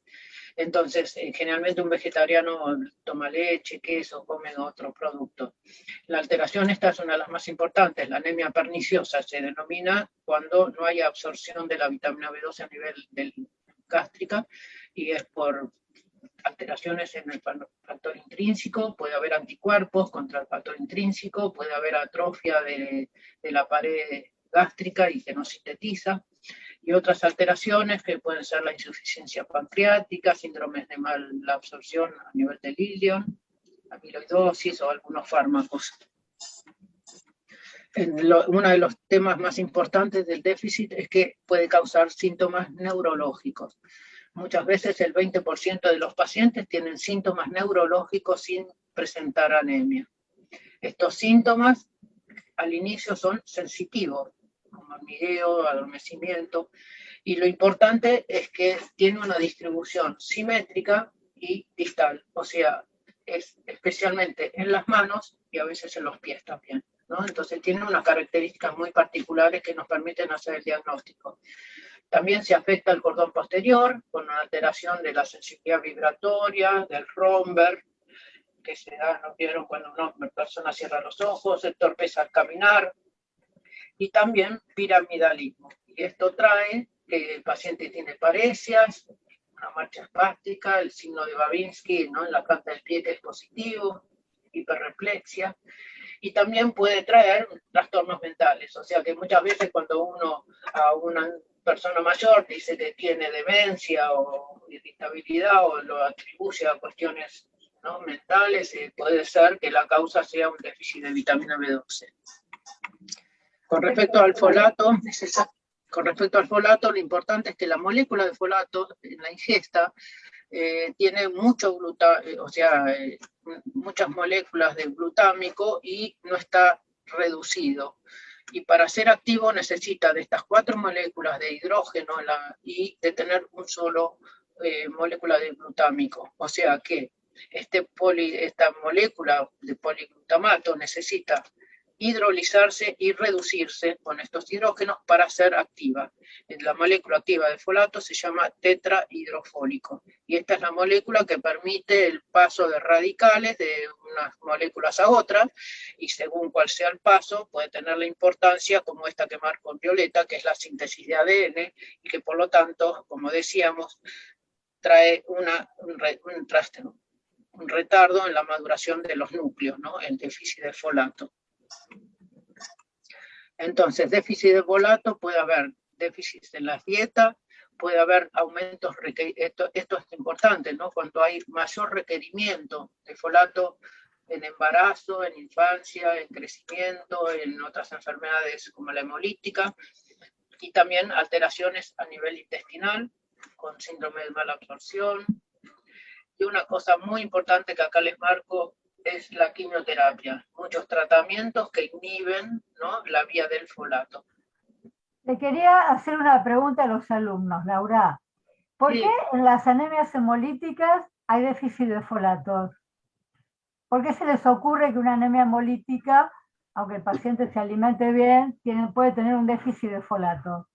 Entonces, generalmente un vegetariano toma leche, queso, come otros productos. La alteración esta es una de las más importantes, la anemia perniciosa se denomina cuando no hay absorción de la vitamina B12 a nivel gástrica, y es por alteraciones en el factor intrínseco, puede haber anticuerpos contra el factor intrínseco, puede haber atrofia de la pared gástrica y que no sintetiza, y otras alteraciones que pueden ser la insuficiencia pancreática, síndromes de mala absorción a nivel del ilion, amiloidosis o algunos fármacos. Uno de los temas más importantes del déficit es que puede causar síntomas neurológicos. Muchas veces el 20% de los pacientes tienen síntomas neurológicos sin presentar anemia. Estos síntomas al inicio son sensitivos, como hormigueo, adormecimiento, y lo importante es que tiene una distribución simétrica y distal, o sea, es especialmente en las manos y a veces en los pies también, ¿no? Entonces tiene unas características muy particulares que nos permiten hacer el diagnóstico. También se afecta el cordón posterior, con una alteración de la sensibilidad vibratoria, del Romberg, que se da, ¿no vieron? Cuando una persona cierra los ojos, se entorpece al caminar, y también piramidalismo. Y esto trae que el paciente tiene paresias, una marcha espástica, el signo de Babinski, ¿no? En la planta del pie, que es positivo, hiperreflexia, y también puede traer trastornos mentales. O sea que muchas veces cuando uno a una persona mayor dice que tiene demencia o irritabilidad o lo atribuye a cuestiones, ¿no?, mentales, puede ser que la causa sea un déficit de vitamina B12. Con respecto al folato, lo importante es que la molécula de folato en la ingesta tiene mucho muchas moléculas de glutámico y no está reducido. Y para ser activo necesita de estas 4 moléculas de hidrógeno y de tener un solo molécula de glutámico. O sea que esta molécula de poliglutamato necesita hidrolizarse y reducirse con estos hidrógenos para ser activa. La molécula activa de folato se llama tetrahidrofólico, y esta es la molécula que permite el paso de radicales de unas moléculas a otras, y según cuál sea el paso puede tener la importancia como esta que marco en violeta, que es la síntesis de ADN, y que por lo tanto, como decíamos, trae un retardo en la maduración de los núcleos, ¿no?, el déficit de folato. Entonces, déficit de folato, puede haber déficit en la dieta, puede haber aumentos, esto es importante, ¿no?, cuando hay mayor requerimiento de folato en embarazo, en infancia, en crecimiento, en otras enfermedades como la hemolítica, y también alteraciones a nivel intestinal, con síndrome de mala absorción. Y una cosa muy importante que acá les marco es la quimioterapia, muchos tratamientos que inhiben, ¿no?, la vía del folato. Le quería hacer una pregunta a los alumnos, Laura. ¿Por qué en las anemias hemolíticas hay déficit de folato? ¿Por qué se les ocurre que una anemia hemolítica, aunque el paciente se alimente bien, puede tener un déficit de folato?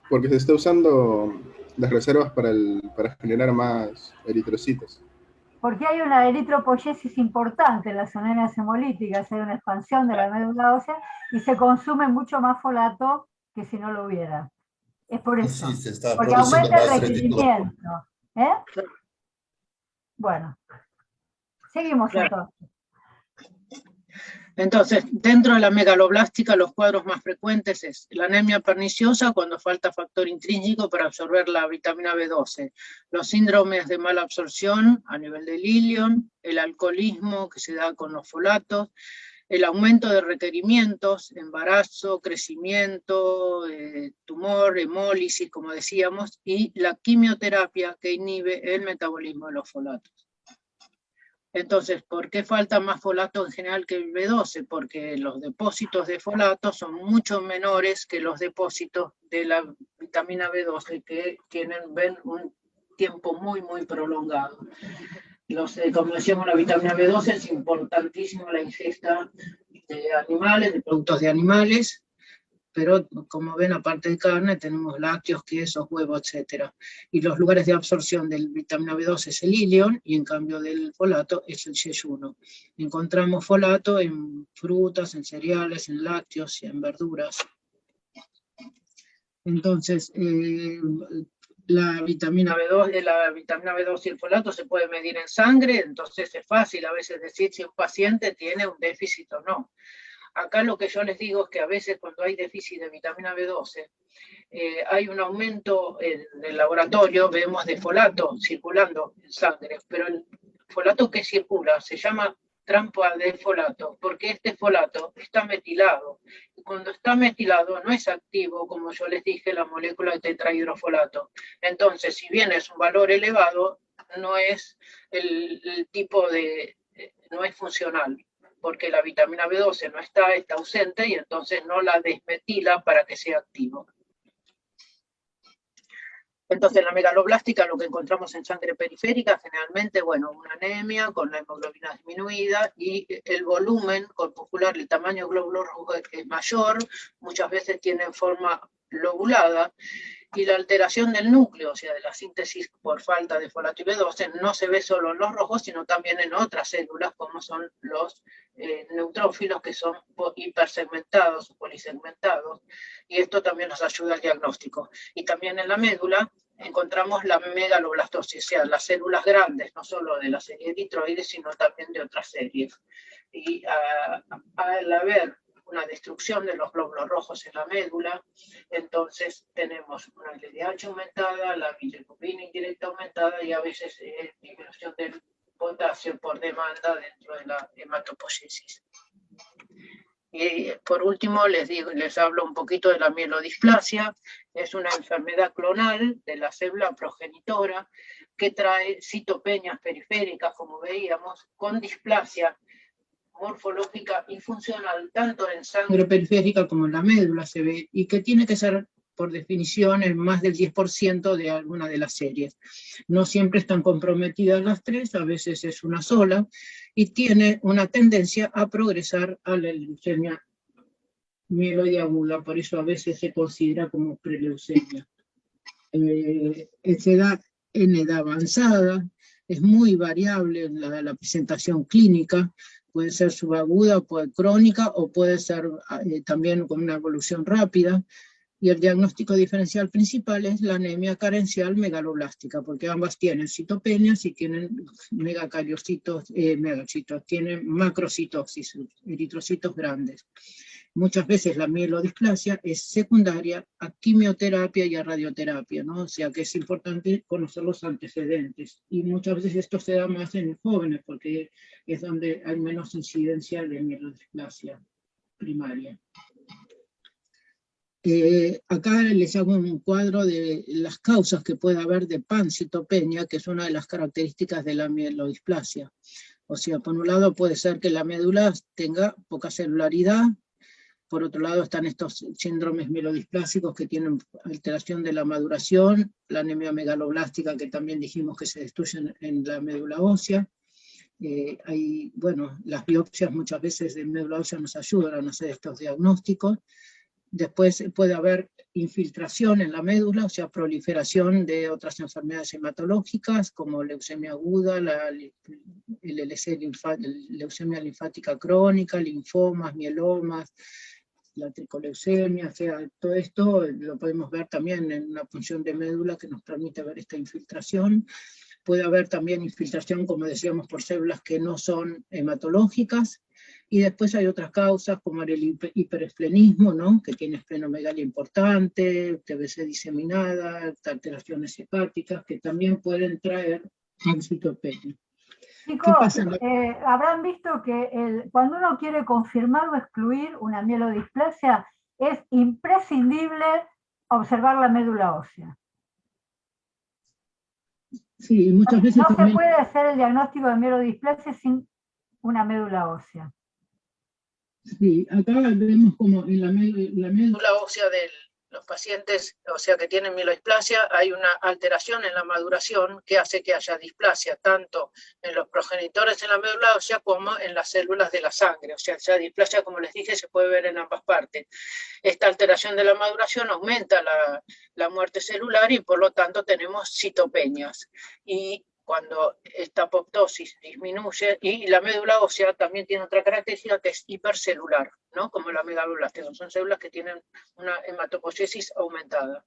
Porque se está usando las reservas para generar más eritrocitos. porque hay una eritropoyesis importante en las anemias hemolíticas, hay una expansión de la médula ósea y se consume mucho más folato que si no lo hubiera. Es por eso. Sí, se está Porque produciendo aumenta el más retinol. requerimiento. ¿Eh? Bueno, seguimos Claro. entonces. Entonces, dentro de la megaloblástica, los cuadros más frecuentes es la anemia perniciosa cuando falta factor intrínseco para absorber la vitamina B12, los síndromes de mala absorción a nivel del ilion, el alcoholismo que se da con los folatos, el aumento de requerimientos, embarazo, crecimiento, tumor, hemólisis, como decíamos, y la quimioterapia que inhibe el metabolismo de los folatos. Entonces, ¿por qué falta más folato en general que el B12? Porque los depósitos de folato son mucho menores que los depósitos de la vitamina B12, que ven un tiempo muy, muy prolongado. Como decíamos, la vitamina B12 es importantísima la ingesta de animales, de productos de animales, pero como ven, aparte de carne, tenemos lácteos, quesos, huevos, etc. Y los lugares de absorción del vitamina B12 es el ilion, y en cambio del folato es el yeyuno. Encontramos folato en frutas, en cereales, en lácteos y en verduras. Entonces, la vitamina B2 y el folato se puede medir en sangre, entonces es fácil a veces decir si un paciente tiene un déficit o no. Acá lo que yo les digo es que a veces cuando hay déficit de vitamina B12, hay un aumento en el laboratorio, vemos de folato circulando en sangre, pero el folato que circula se llama trampa de folato, porque este folato está metilado, y cuando está metilado no es activo, como yo les dije, la molécula de tetrahidrofolato. Entonces, si bien es un valor elevado, no es el tipo de, no es funcional, porque la vitamina B12 no está ausente y entonces no la desmetila para que sea activo. Entonces, la megaloblástica, lo que encontramos en sangre periférica, generalmente, bueno, una anemia con la hemoglobina disminuida y el volumen corpuscular, el tamaño del glóbulo rojo es mayor, muchas veces tienen forma lobulada, y la alteración del núcleo, o sea, de la síntesis por falta de folato y B12, no se ve solo en los rojos, sino también en otras células, como son los neutrófilos, que son hipersegmentados o polisegmentados, y esto también nos ayuda al diagnóstico. Y también en la médula encontramos la megaloblastosis, o sea, las células grandes, no solo de la serie eritroides, sino también de otras series. Y al haber una destrucción de los glóbulos rojos en la médula, entonces tenemos una LDH aumentada, la bilirrubina indirecta aumentada y a veces disminución del potasio por demanda dentro de la hematopoiesis. Y por último les hablo un poquito de la mielodisplasia. Es una enfermedad clonal de la célula progenitora que trae citopenias periféricas, como veíamos, con displasia morfológica y funcional, tanto en sangre periférica como en la médula se ve, y que tiene que ser, por definición, en más del 10% de alguna de las series. No siempre están comprometidas las tres, a veces es una sola, y tiene una tendencia a progresar a la leucemia mieloide aguda, por eso a veces se considera como preleucemia. Se da en edad avanzada, es muy variable la presentación clínica, puede ser subaguda, puede crónica, o puede ser también con una evolución rápida, y el diagnóstico diferencial principal es la anemia carencial megaloblástica, porque ambas tienen citopenias y tienen megacariocitos, tienen macrocitosis, eritrocitos grandes. Muchas veces la mielodisplasia es secundaria a quimioterapia y a radioterapia, ¿no? O sea que es importante conocer los antecedentes. Y muchas veces esto se da más en jóvenes, porque es donde hay menos incidencia de mielodisplasia primaria. Acá les hago un cuadro de las causas que puede haber de pancitopenia, que es una de las características de la mielodisplasia. O sea, por un lado puede ser que la médula tenga poca celularidad. Por otro lado están estos síndromes mielodisplásicos que tienen alteración de la maduración, la anemia megaloblástica que también dijimos que se destruyen en la médula ósea. Bueno, las biopsias muchas veces de médula ósea nos ayudan a hacer estos diagnósticos. Después puede haber infiltración en la médula, o sea, proliferación de otras enfermedades hematológicas, como leucemia aguda, leucemia linfática crónica, linfomas, mielomas, la tricoleucemia, o sea, todo esto lo podemos ver también en una punción de médula que nos permite ver esta infiltración. Puede haber también infiltración, como decíamos, por células que no son hematológicas, y después hay otras causas, como el hiperesplenismo, ¿no? Que tiene esplenomegalia importante, TBC diseminada, alteraciones hepáticas, que también pueden traer citopenia. Chicos, habrán visto que cuando uno quiere confirmar o excluir una mielodisplasia, es imprescindible observar la médula ósea. Sí, muchas veces no también se puede hacer el diagnóstico de mielodisplasia sin una médula ósea. Sí, acá vemos como en la médula ósea de los pacientes, o sea, que tienen mielodisplasia, hay una alteración en la maduración que hace que haya displasia tanto en los progenitores en la médula ósea como en las células de la sangre. O sea, esa displasia, como les dije, se puede ver en ambas partes. Esta alteración de la maduración aumenta la muerte celular y por lo tanto tenemos citopenias. Y cuando esta apoptosis disminuye, y la médula ósea también tiene otra característica que es hipercelular, ¿no? Como la megaloblástica, son células que tienen una hematopoiesis aumentada.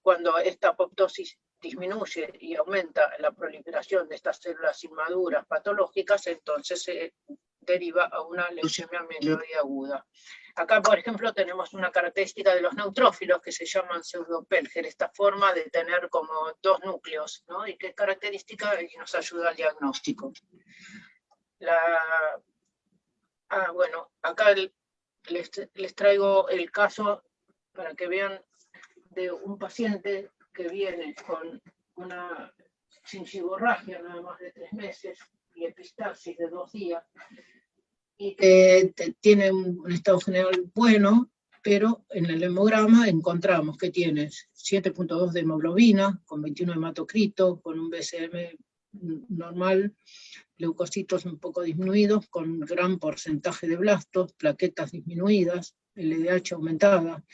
Cuando esta apoptosis disminuye y aumenta la proliferación de estas células inmaduras patológicas, entonces se deriva a una leucemia mieloide aguda. Acá, por ejemplo, tenemos una característica de los neutrófilos que se llaman pseudopelger, esta forma de tener como dos núcleos, ¿no? Y que es característica y nos ayuda al diagnóstico. Bueno, acá les traigo el caso para que vean de un paciente que viene con una gingivorragia nada más de 3 meses y epistaxis de 2 días, y que tiene un estado general bueno, pero en el hemograma encontramos que tiene 7.2 de hemoglobina, con 21 hematocrito, con un BCM normal, leucocitos un poco disminuidos, con gran porcentaje de blastos, plaquetas disminuidas, LDH aumentada,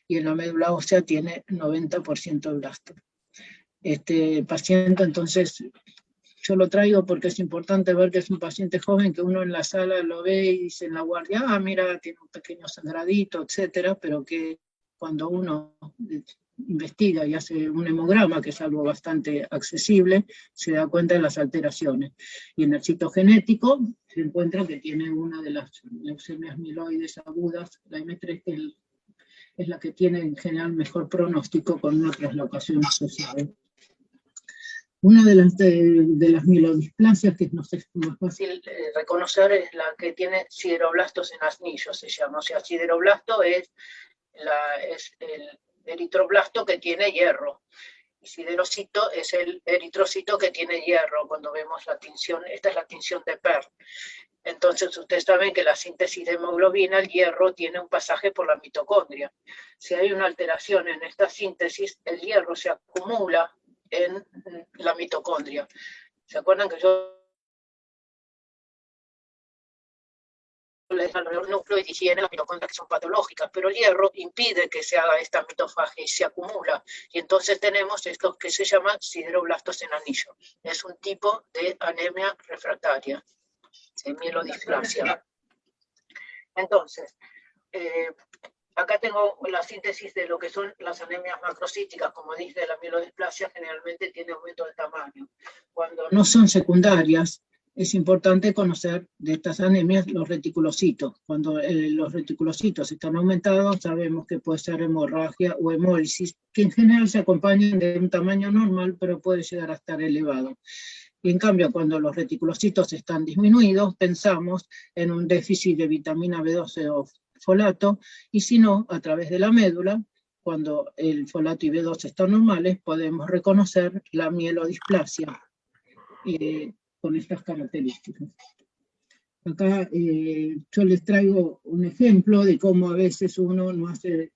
y en la médula ósea tiene 90% de blastos. Este paciente, entonces, yo lo traigo porque es importante ver que es un paciente joven que uno en la sala lo ve y dice en la guardia, mira, tiene un pequeño sangradito, etcétera, pero que cuando uno investiga y hace un hemograma, que es algo bastante accesible, se da cuenta de las alteraciones. Y en el citogenético se encuentra que tiene una de las leucemias mieloides agudas, la M3, que es la que tiene en general mejor pronóstico con una traslocación asociada. Una de las mielodisplasias que nos es más fácil reconocer es la que tiene sideroblastos en asnillo, se llama. O sea, sideroblasto es el eritroblasto que tiene hierro. Y siderocito es el eritrocito que tiene hierro. Cuando vemos la tinción, esta es la tinción de PER. Entonces ustedes saben que la síntesis de hemoglobina, el hierro, tiene un pasaje por la mitocondria. Si hay una alteración en esta síntesis, el hierro se acumula en la mitocondria. ¿Se acuerdan que yo les alrededor del núcleo y higiene las mitocondrias que son patológicas, pero el hierro impide que se haga esta mitofagia y se acumula? Y entonces tenemos estos que se llaman sideroblastos en anillo. Es un tipo de anemia refractaria, de mielodisplasia. Entonces, acá tengo la síntesis de lo que son las anemias macrocíticas. Como dije, la mielodisplasia generalmente tiene aumento de tamaño. Cuando no son secundarias, es importante conocer de estas anemias los reticulocitos. Cuando los reticulocitos están aumentados, sabemos que puede ser hemorragia o hemólisis, que en general se acompañan de un tamaño normal, pero puede llegar a estar elevado. Y en cambio, cuando los reticulocitos están disminuidos, pensamos en un déficit de vitamina B12 o folato, y si no, a través de la médula, cuando el folato y B12 están normales, podemos reconocer la mielodisplasia con estas características. Acá yo les traigo un ejemplo de cómo a veces uno no hace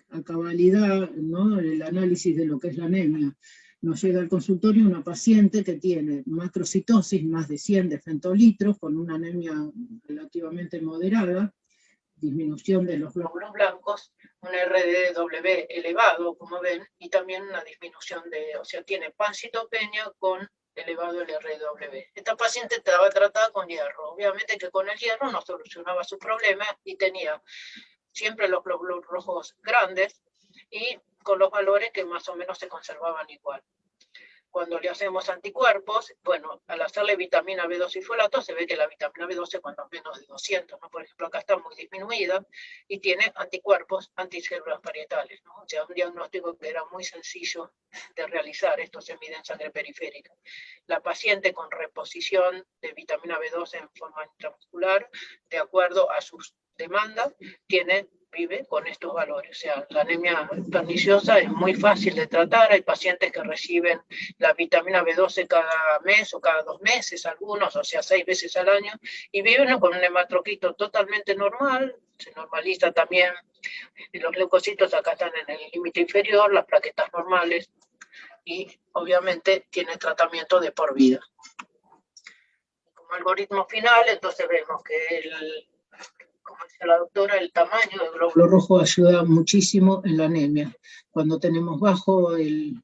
a cabalidad, ¿no?, el análisis de lo que es la anemia. Nos llega al consultorio una paciente que tiene macrocitosis, más de 100 de femtolitros, con una anemia relativamente moderada, disminución de los glóbulos blancos, un RDW elevado, como ven, y también una disminución o sea, tiene pancitopenia con elevado el RW. Esta paciente estaba tratada con hierro. Obviamente que con el hierro no solucionaba su problema y tenía siempre los glóbulos rojos grandes y con los valores que más o menos se conservaban igual. Cuando le hacemos anticuerpos, bueno, al hacerle vitamina B2 y folato, se ve que la vitamina B12 cuando es menos de 200, ¿no? Por ejemplo, acá está muy disminuida y tiene anticuerpos anticélulas parietales, ¿no? O sea, un diagnóstico que era muy sencillo de realizar, esto se mide en sangre periférica. La paciente con reposición de vitamina B12 en forma intramuscular, de acuerdo a sus demandas, vive con estos valores. O sea, la anemia perniciosa es muy fácil de tratar. Hay pacientes que reciben la vitamina B12 cada mes o cada 2 meses, algunos, o sea, 6 veces al año, y viven con un hematocrito totalmente normal. Se normaliza también los leucocitos, acá están en el límite inferior, las plaquetas normales, y obviamente tiene tratamiento de por vida. Como algoritmo final, entonces vemos que como dice la doctora, el tamaño del glóbulo rojo ayuda muchísimo en la anemia. Cuando tenemos bajo el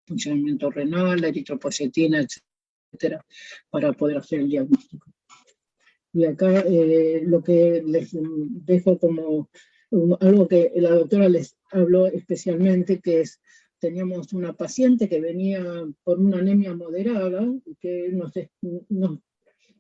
funcionamiento renal, la eritropoyetina, etcétera, para poder hacer el diagnóstico. Y acá lo que les dejo como algo que la doctora les habló especialmente, que es, teníamos una paciente que venía por una anemia moderada, que nos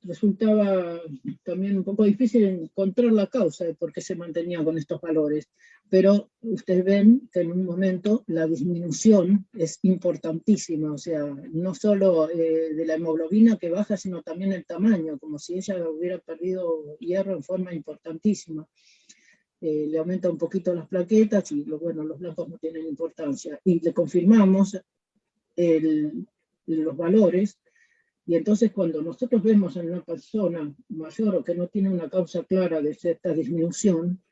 resultaba también un poco difícil encontrar la causa de por qué se mantenía con estos valores, pero ustedes ven que en un momento la disminución es importantísima, o sea, no solo de la hemoglobina que baja, sino también el tamaño, como si ella hubiera perdido hierro en forma importantísima. Le aumenta un poquito las plaquetas y bueno, los blancos no tienen importancia. Y le confirmamos los valores. Y entonces cuando nosotros vemos en una persona mayor o que no tiene una causa clara de esta disminución,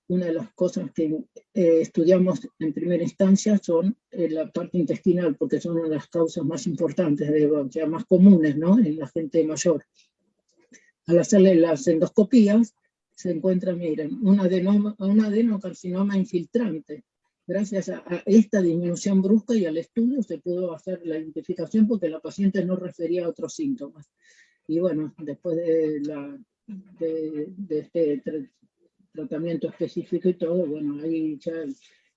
una de las cosas que estudiamos en primera instancia son la parte intestinal, porque son una de las causas más importantes, o sea, más comunes, ¿no?, en la gente mayor. Al hacerle las endoscopías, se encuentra, miren, un adenocarcinoma infiltrante. Gracias a esta disminución brusca y al estudio se pudo hacer la identificación porque la paciente no refería a otros síntomas. Y bueno, después de este tratamiento específico y todo, bueno, ahí ya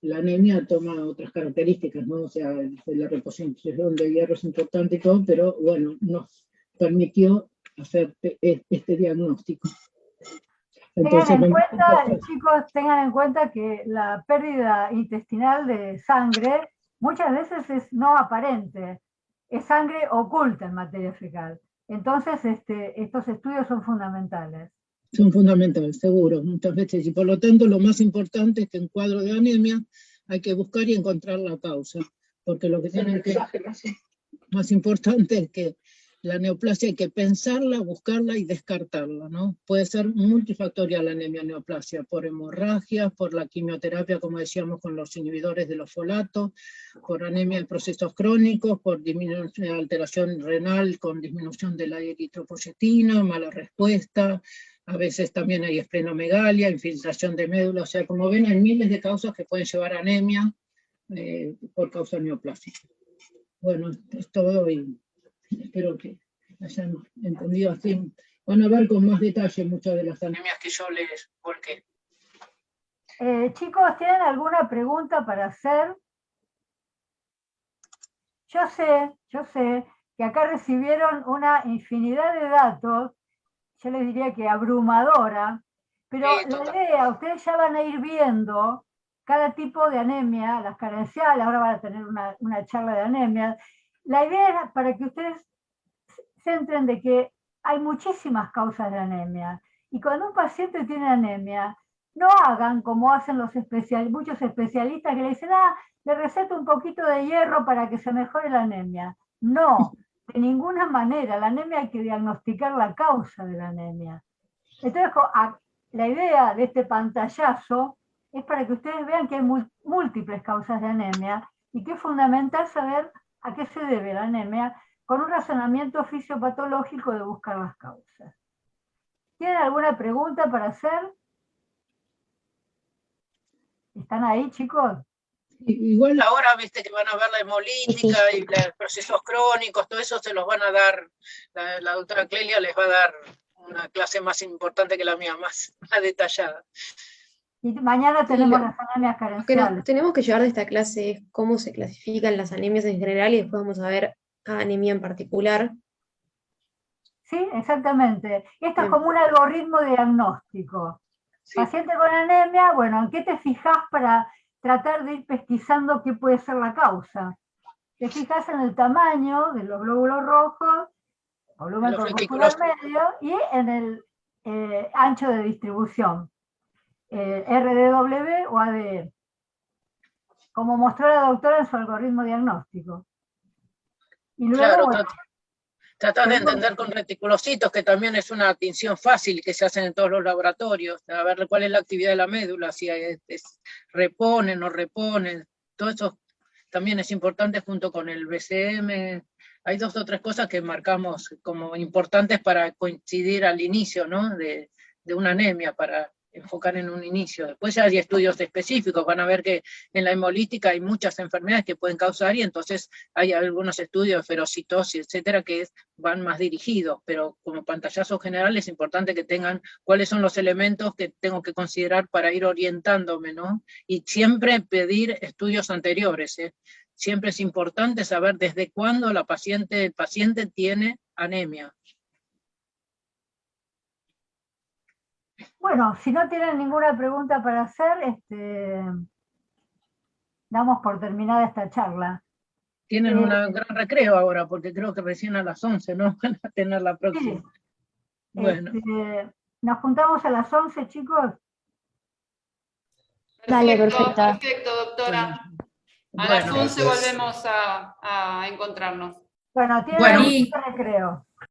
la anemia toma otras características, ¿no? O sea, la reposición de hierro es importante y todo, pero bueno, nos permitió hacer este diagnóstico. Entonces, tengan en cuenta, chicos, tengan en cuenta que la pérdida intestinal de sangre muchas veces es no aparente, es sangre oculta en materia fecal. Entonces, estos estudios son fundamentales. Son fundamentales, seguro, muchas veces. Y por lo tanto, lo más importante es que en cuadro de anemia hay que buscar y encontrar la causa. Porque lo que tienen que más importante es que la neoplasia hay que pensarla, buscarla y descartarla, ¿no? Puede ser multifactorial la anemia neoplasia, por hemorragia, por la quimioterapia, como decíamos, con los inhibidores de los folatos, por anemia de procesos crónicos, por alteración renal con disminución de la eritropoyetina, mala respuesta, a veces también hay esplenomegalia, infiltración de médula, o sea, como ven, hay miles de causas que pueden llevar a anemia por causa neoplásica. Bueno, es todo y espero que hayan entendido así. Van a ver con más detalle muchas de las anemias que yo les volqué. Chicos, ¿tienen alguna pregunta para hacer? Yo sé que acá recibieron una infinidad de datos, yo les diría que abrumadora, pero la idea, ustedes ya van a ir viendo cada tipo de anemia, las carenciales, ahora van a tener una charla de anemia. La idea era para que ustedes se centren de que hay muchísimas causas de anemia. Y cuando un paciente tiene anemia, No hagan como hacen muchos especialistas que le dicen, le receto un poquito de hierro para que se mejore la anemia. No, de ninguna manera. La anemia hay que diagnosticar la causa de la anemia. Entonces, la idea de este pantallazo es para que ustedes vean que hay múltiples causas de anemia y que es fundamental saber a qué se debe la anemia con un razonamiento fisiopatológico de buscar las causas. ¿Tienen alguna pregunta para hacer? ¿Están ahí, chicos? Igual ahora, viste que van a ver la hemolítica y los procesos crónicos, todo eso se los van a dar, la doctora Clelia les va a dar una clase más importante que la mía, más detallada. Y mañana tenemos lo- las anemias Lo que nos carenciales. tenemos que llevar de esta clase es cómo se clasifican las anemias en general y después vamos a ver cada anemia en particular. Sí, exactamente. Esto es Bien. como un algoritmo diagnóstico. Sí. Paciente con anemia, bueno, ¿en qué te fijas para tratar de ir pesquisando qué puede ser la causa? Te fijas en el tamaño de los glóbulos rojos, volumen Los corpuscular retículos. medio, y en el ancho de distribución, RDW o ADE, como mostró la doctora en su algoritmo diagnóstico. Y luego, Claro, bueno, tratar de tenemos- entender con reticulocitos, que también es una tinción fácil que se hacen en todos los laboratorios, a ver cuál es la actividad de la médula, si reponen o reponen, todo eso también es importante junto con el BCM. Hay 2 o 3 cosas que marcamos como importantes para coincidir al inicio, ¿no? de una anemia, para enfocar en un inicio. Después ya hay estudios específicos, van a ver que en la hemolítica hay muchas enfermedades que pueden causar, y entonces hay algunos estudios de ferocitosis, etcétera, que van más dirigidos, pero como pantallazo general es importante que tengan cuáles son los elementos que tengo que considerar para ir orientándome, ¿no? Y siempre pedir estudios anteriores, ¿eh? Siempre es importante saber desde cuándo el paciente tiene anemia. bueno, si no tienen ninguna pregunta para hacer, damos por terminada esta charla. Tienen un gran recreo ahora, porque creo que recién a las 11, ¿no? Van a tener la próxima. Sí, Bueno. nos juntamos a las 11, chicos. Dale, Perfecto, perfecta. perfecto, doctora. A Bueno. las 11 volvemos a encontrarnos. Bueno, tienen Bueno. un recreo.